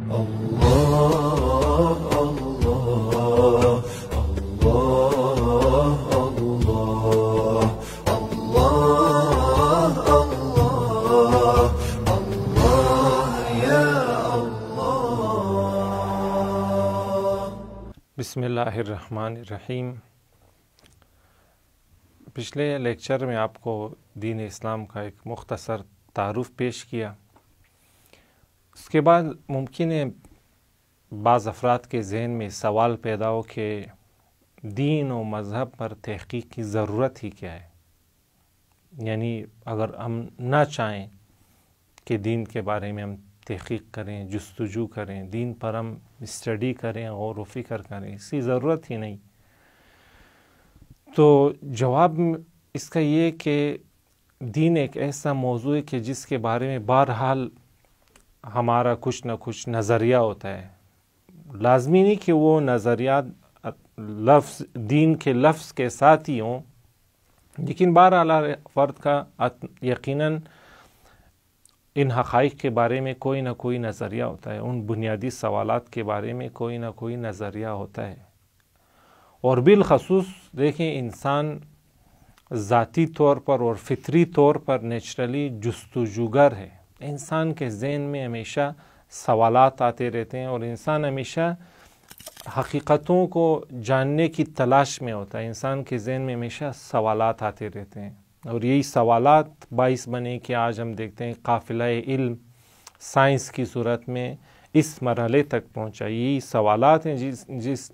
اللہ اللہ اللہ اللہ اللہ اللہ یا اللہ۔ بسم اللہ الرحمن الرحیم۔ پچھلے لیکچر میں آپ کو دین اسلام کا ایک مختصر تعارف پیش کیا۔ اس کے بعد ممکن ہے بعض افراد کے ذہن میں سوال پیدا ہو کہ دین و مذہب پر تحقیق کی ضرورت ہی کیا ہے، یعنی اگر ہم نہ چاہیں کہ دین کے بارے میں ہم تحقیق کریں، جستجو کریں، دین پر ہم اسٹڈی کریں، غور و فکر کریں، اس کی ضرورت ہی نہیں۔ تو جواب اس کا یہ کہ دین ایک ایسا موضوع ہے کہ جس کے بارے میں بہرحال ہمارا کچھ نہ کچھ نظریہ ہوتا ہے۔ لازمی نہیں کہ وہ نظریات لفظ دین کے لفظ کے ساتھ ہی ہوں، لیکن بہرحال فرد کا یقیناً ان حقائق کے بارے میں کوئی نہ کوئی نظریہ ہوتا ہے، ان بنیادی سوالات کے بارے میں کوئی نہ کوئی نظریہ ہوتا ہے۔ اور بالخصوص دیکھیں، انسان ذاتی طور پر اور فطری طور پر نیچرلی جستجوگر ہے۔ انسان کے ذہن میں ہمیشہ سوالات آتے رہتے ہیں اور انسان ہمیشہ حقیقتوں کو جاننے کی تلاش میں ہوتا ہے۔ انسان کے ذہن میں ہمیشہ سوالات آتے رہتے ہیں اور یہی سوالات باعث بنے کہ آج ہم دیکھتے ہیں قافلہ علم سائنس کی صورت میں اس مرحلے تک پہنچا۔ یہی سوالات ہیں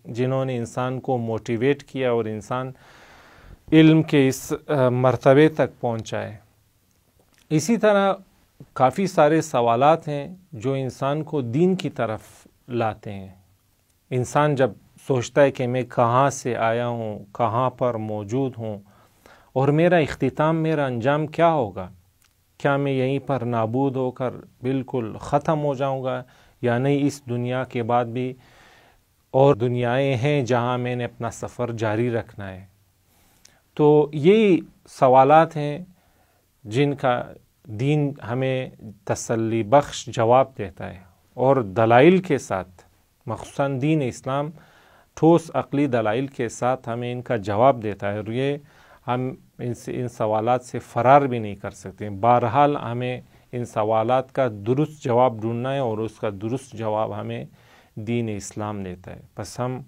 جنہوں نے انسان کو موٹیویٹ کیا اور انسان علم کے اس مرتبے تک پہنچا ہے۔ اسی طرح کافی سارے سوالات ہیں جو انسان کو دین کی طرف لاتے ہیں۔ انسان جب سوچتا ہے کہ میں کہاں سے آیا ہوں، کہاں پر موجود ہوں اور میرا اختتام، میرا انجام کیا ہوگا، کیا میں یہیں پر نابود ہو کر بالکل ختم ہو جاؤں گا یا نہیں، اس دنیا کے بعد بھی اور دنیایں ہیں جہاں میں نے اپنا سفر جاری رکھنا ہے۔ تو یہی سوالات ہیں جن کا دین ہمیں تسلی بخش جواب دیتا ہے اور دلائل کے ساتھ، مخصوصاً دین اسلام ٹھوس عقلی دلائل کے ساتھ ہمیں ان کا جواب دیتا ہے، اور یہ ہم ان سوالات سے فرار بھی نہیں کر سکتے۔ بہرحال ہمیں ان سوالات کا درست جواب ڈھونڈنا ہے اور اس کا درست جواب ہمیں دین اسلام دیتا ہے۔ بس ہم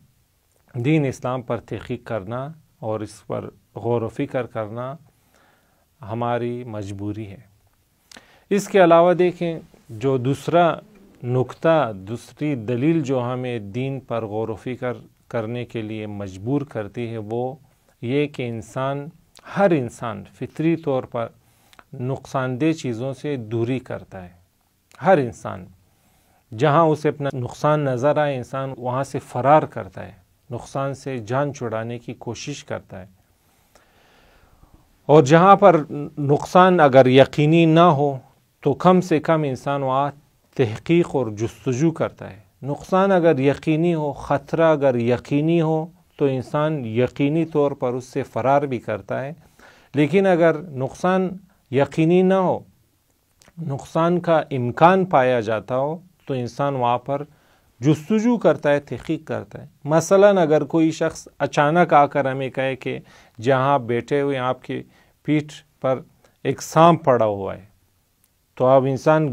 دین اسلام پر تحقیق کرنا اور اس پر غور و فکر کرنا ہماری مجبوری ہے۔ اس کے علاوہ دیکھیں، جو دوسرا نقطہ، دوسری دلیل جو ہمیں دین پر غور و فکر کرنے کے لیے مجبور کرتی ہے، وہ یہ کہ ہر انسان فطری طور پر نقصان دہ چیزوں سے دوری کرتا ہے۔ ہر انسان جہاں اسے اپنا نقصان نظر آئے، انسان وہاں سے فرار کرتا ہے، نقصان سے جان چھڑانے کی کوشش کرتا ہے۔ اور جہاں پر نقصان اگر یقینی نہ ہو تو کم سے کم انسان وہاں تحقیق اور جستجو کرتا ہے۔ نقصان اگر یقینی ہو، خطرہ اگر یقینی ہو تو انسان یقینی طور پر اس سے فرار بھی کرتا ہے، لیکن اگر نقصان یقینی نہ ہو، نقصان کا امکان پایا جاتا ہو تو انسان وہاں پر جستجو کرتا ہے، تحقیق کرتا ہے۔ مثلاً اگر کوئی شخص اچانک آ کر ہمیں کہے کہ جہاں آپ بیٹھے ہوئے آپ کی پیٹھ پر ایک سانپ پڑا ہوا ہے، تو اب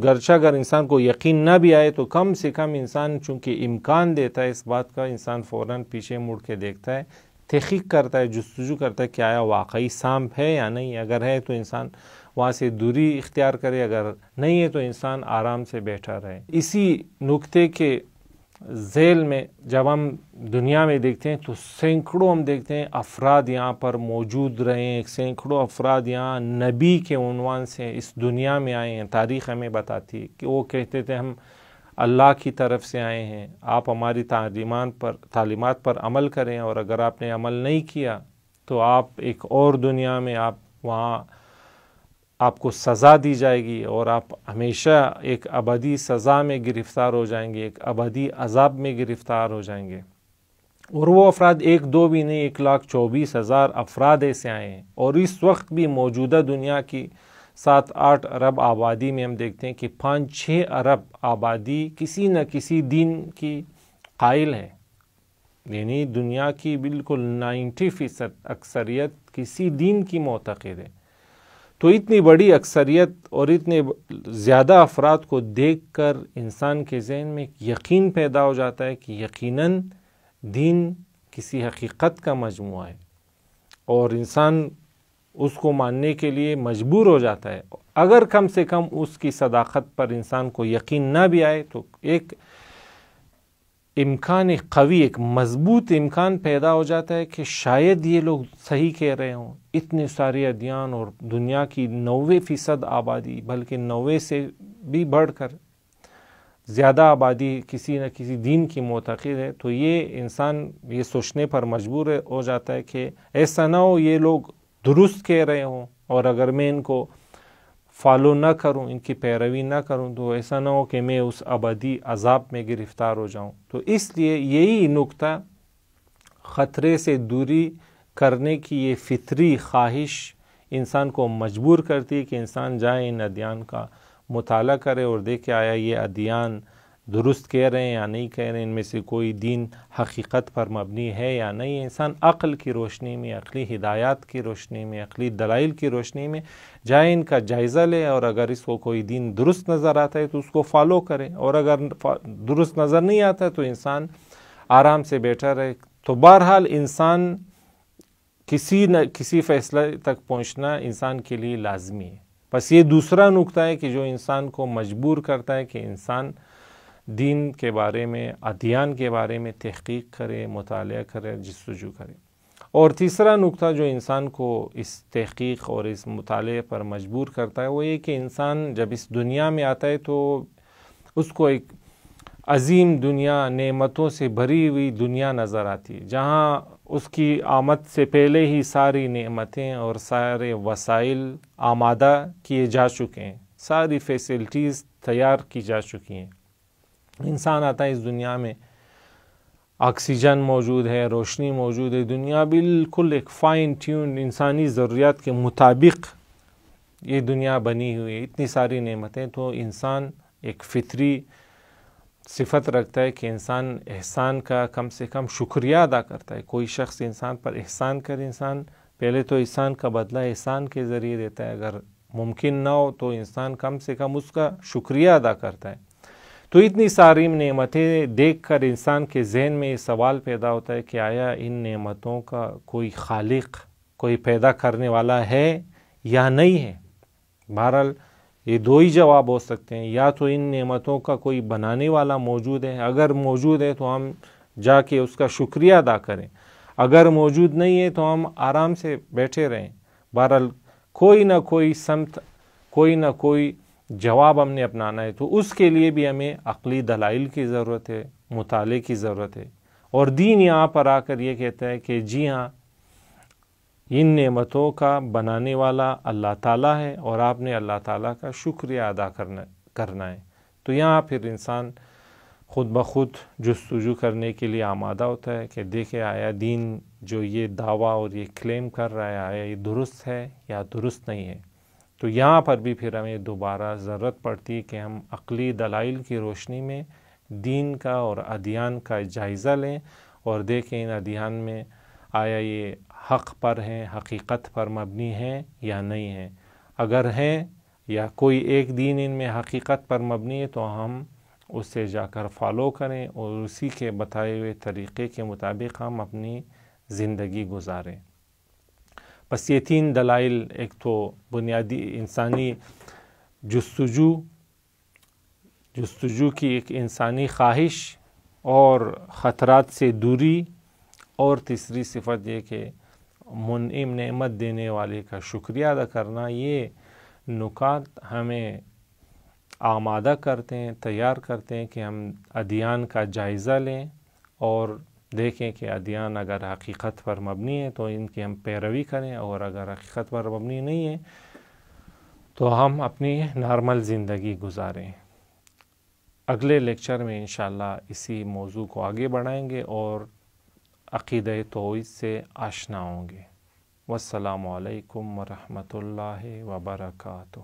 گرچہ اگر انسان کو یقین نہ بھی آئے تو کم سے کم انسان چونکہ امکان دیتا ہے اس بات کا، انسان فوراً پیچھے مڑ کے دیکھتا ہے، تحقیق کرتا ہے، جستجو کرتا ہے کہ آیا واقعی سانپ ہے یا نہیں۔ اگر ہے تو انسان وہاں سے دوری اختیار کرے، اگر نہیں ہے تو انسان آرام سے بیٹھا رہے۔ اسی نکتے کے ذیل میں جب ہم دنیا میں دیکھتے ہیں تو سینکڑوں ہم دیکھتے ہیں افراد یہاں پر موجود رہے ہیں، سینکڑوں افراد یہاں نبی کے عنوان سے اس دنیا میں آئے ہیں۔ تاریخ ہمیں بتاتی ہے کہ وہ کہتے تھے ہم اللہ کی طرف سے آئے ہیں، آپ ہماری تعلیمات پر عمل کریں، اور اگر آپ نے عمل نہیں کیا تو آپ ایک اور دنیا میں وہاں آپ کو سزا دی جائے گی اور آپ ہمیشہ ایک ابدی سزا میں گرفتار ہو جائیں گے، ایک ابدی عذاب میں گرفتار ہو جائیں گے۔ اور وہ افراد ایک دو بھی نہیں، 1,24,000 افراد ایسے آئے ہیں، اور اس وقت بھی موجودہ دنیا کی 7-8 ارب آبادی میں ہم دیکھتے ہیں کہ 5-6 ارب آبادی کسی نہ کسی دین کی قائل ہے، یعنی دنیا کی بالکل 90% اکثریت کسی دین کی معتقد ہے۔ تو اتنی بڑی اکثریت اور اتنے زیادہ افراد کو دیکھ کر انسان کے ذہن میں ایک یقین پیدا ہو جاتا ہے کہ یقیناً دین کسی حقیقت کا مجموعہ ہے، اور انسان اس کو ماننے کے لیے مجبور ہو جاتا ہے۔ اگر کم سے کم اس کی صداقت پر انسان کو یقین نہ بھی آئے تو ایک امکان قوی، ایک مضبوط امکان پیدا ہو جاتا ہے کہ شاید یہ لوگ صحیح کہہ رہے ہوں۔ اتنے سارے ادیان اور دنیا کی 90% آبادی، بلکہ 90 سے بھی بڑھ کر زیادہ آبادی کسی نہ کسی دین کی معتقد ہے، تو یہ انسان یہ سوچنے پر مجبور ہو جاتا ہے کہ ایسا نہ ہو یہ لوگ درست کہہ رہے ہوں، اور اگر میں ان کو فالو نہ کروں، ان کی پیروی نہ کروں، تو ایسا نہ ہو کہ میں اس ابدی عذاب میں گرفتار ہو جاؤں۔ تو اس لیے یہی نقطہ خطرے سے دوری کرنے کی یہ فطری خواہش انسان کو مجبور کرتی ہے کہ انسان جائے ان ادیان کا مطالعہ کرے اور دیکھے آیا یہ ادیان درست کہہ رہے ہیں یا نہیں کہہ رہے ہیں، ان میں سے کوئی دین حقیقت پر مبنی ہے یا نہیں۔ انسان عقل کی روشنی میں، عقلی ہدایات کی روشنی میں، عقلی دلائل کی روشنی میں جائے ان کا جائزہ لے، اور اگر اس کو کوئی دین درست نظر آتا ہے تو اس کو فالو کرے، اور اگر درست نظر نہیں آتا تو انسان آرام سے بیٹھا رہے۔ تو بہرحال انسان کسی نہ کسی فیصلے تک پہنچنا انسان کے لیے لازمی ہے۔ بس یہ دوسرا نقطہ ہے کہ جو انسان کو مجبور کرتا ہے کہ انسان دین کے بارے میں، ادیان کے بارے میں تحقیق کرے، مطالعہ کرے، جستجو کرے۔ اور تیسرا نقطہ جو انسان کو اس تحقیق اور اس مطالعے پر مجبور کرتا ہے وہ یہ کہ انسان جب اس دنیا میں آتا ہے تو اس کو ایک عظیم دنیا، نعمتوں سے بھری ہوئی دنیا نظر آتی ہے، جہاں اس کی آمد سے پہلے ہی ساری نعمتیں اور سارے وسائل آمادہ کیے جا چکے ہیں، ساری فیسلٹیز تیار کی جا چکی ہیں۔ انسان آتا ہے اس دنیا میں، آکسیجن موجود ہے، روشنی موجود ہے، دنیا بالکل ایک فائن ٹیون انسانی ضروریات کے مطابق یہ دنیا بنی ہوئی ہے، اتنی ساری نعمتیں۔ تو انسان ایک فطری صفت رکھتا ہے کہ انسان احسان کا کم سے کم شکریہ ادا کرتا ہے۔ کوئی شخص انسان پر احسان کرے، انسان پہلے تو احسان کا بدلہ احسان کے ذریعے دیتا ہے، اگر ممکن نہ ہو تو انسان کم سے کم اس کا شکریہ ادا کرتا ہے۔ تو اتنی ساری نعمتیں دیکھ کر انسان کے ذہن میں یہ سوال پیدا ہوتا ہے کہ آیا ان نعمتوں کا کوئی خالق، کوئی پیدا کرنے والا ہے یا نہیں ہے؟ بہرحال یہ دو ہی جواب ہو سکتے ہیں، یا تو ان نعمتوں کا کوئی بنانے والا موجود ہے، اگر موجود ہے تو ہم جا کے اس کا شکریہ ادا کریں، اگر موجود نہیں ہے تو ہم آرام سے بیٹھے رہیں۔ بہرحال کوئی نہ کوئی سمت، کوئی نہ کوئی جواب ہم نے اپنانا ہے، تو اس کے لیے بھی ہمیں عقلی دلائل کی ضرورت ہے، مطالعے کی ضرورت ہے۔ اور دین یہاں پر آ کر یہ کہتا ہے کہ جی ہاں، ان نعمتوں کا بنانے والا اللہ تعالیٰ ہے، اور آپ نے اللہ تعالیٰ کا شکریہ ادا کرنا ہے۔ تو یہاں پھر انسان خود بخود جستجو کرنے کے لیے آمادہ ہوتا ہے کہ دیکھے آیا دین جو یہ دعویٰ اور یہ کلیم کر رہا ہے، آیا یہ درست ہے یا درست نہیں ہے۔ تو یہاں پر بھی پھر ہمیں دوبارہ ضرورت پڑتی ہے کہ ہم عقلی دلائل کی روشنی میں دین کا اور ادیان کا جائزہ لیں اور دیکھیں ان ادیان میں آیا یہ حق پر ہیں، حقیقت پر مبنی ہیں یا نہیں ہیں۔ اگر ہیں یا کوئی ایک دین ان میں حقیقت پر مبنی ہے تو ہم اس سے جا کر فالو کریں اور اسی کے بتائے ہوئے طریقے کے مطابق ہم اپنی زندگی گزاریں۔ بس یہ 3 دلائل، ایک تو بنیادی انسانی جستجو کی ایک انسانی خواہش اور خطرات سے دوری، اور تیسری صفت یہ کہ منعم نعمت دینے والے کا شکریہ ادا کرنا، یہ نکات ہمیں آمادہ کرتے ہیں، تیار کرتے ہیں کہ ہم ادیان کا جائزہ لیں اور دیکھیں کہ ادیان اگر حقیقت پر مبنی ہے تو ان کی ہم پیروی کریں، اور اگر حقیقت پر مبنی نہیں ہے تو ہم اپنی نارمل زندگی گزاریں۔ اگلے لیکچر میں انشاءاللہ اسی موضوع کو آگے بڑھائیں گے اور عقیدہ توحید سے آشنا ہوں گے۔ والسلام علیکم ورحمۃ اللہ وبرکاتہ.